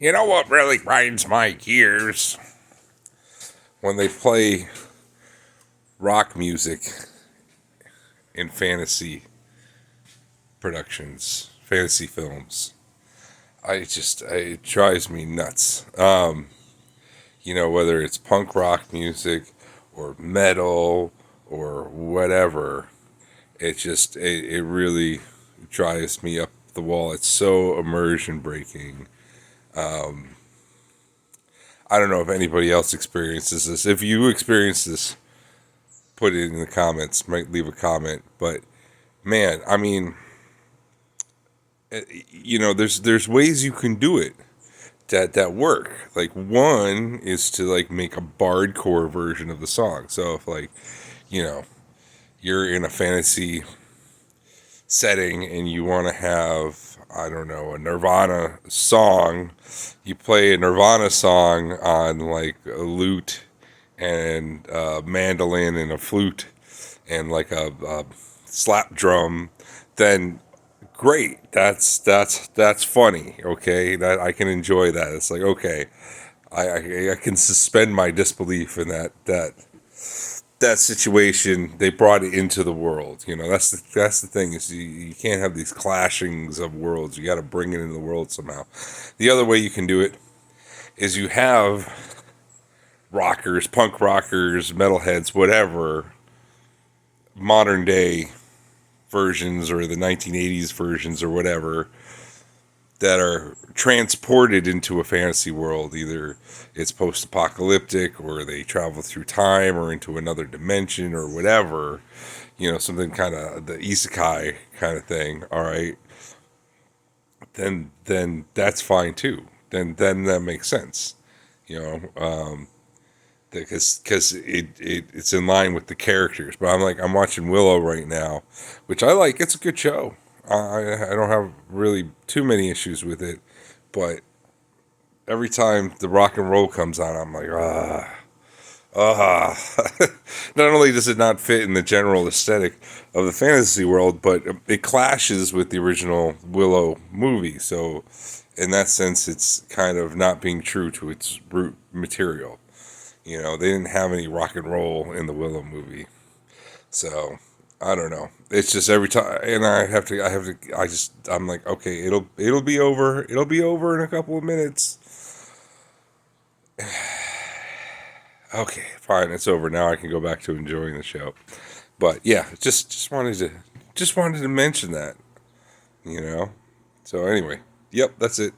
You know what really grinds my gears? When they play rock music in fantasy productions, fantasy films. It drives me nuts. Whether it's punk rock music or metal or whatever, it really drives me up the wall. It's so immersion breaking. I don't know if anybody else experiences this. If you experience this, put it in the comments. Might leave a comment. But man, I mean, there's ways you can do it that work. Like one is to like make a bardcore version of the song. So if you know you're in a fantasy setting and you want to have, I don't know, a Nirvana song, you play a Nirvana song on like a lute and a mandolin and a flute and like a slap drum, then great. That's funny. Okay, that I can enjoy that. It's like, okay, I can suspend my disbelief in that situation. They brought it into the world. That's the thing is you can't have these clashings of worlds. You got to bring it into the world somehow. The other way you can do it is you have rockers, punk rockers, metalheads, whatever, modern day versions or the 1980s versions or whatever that are transported into a fantasy world. Either it's post-apocalyptic or they travel through time or into another dimension or whatever, something kind of the isekai kind of thing. All right, then that's fine too. Then that makes sense, you know, because it's in line with the characters. But I'm watching Willow right now, which I like. It's a good show. I don't have really too many issues with it, but every time the rock and roll comes on, I'm like, Not only does it not fit in the general aesthetic of the fantasy world, but it clashes with the original Willow movie. So, in that sense, it's kind of not being true to its root material. They didn't have any rock and roll in the Willow movie. So, I don't know. It's just every time, and I'm like, okay, it'll be over. It'll be over in a couple of minutes. Okay, fine, it's over now. I can go back to enjoying the show. But yeah, just wanted to mention that. So anyway, yep, that's it.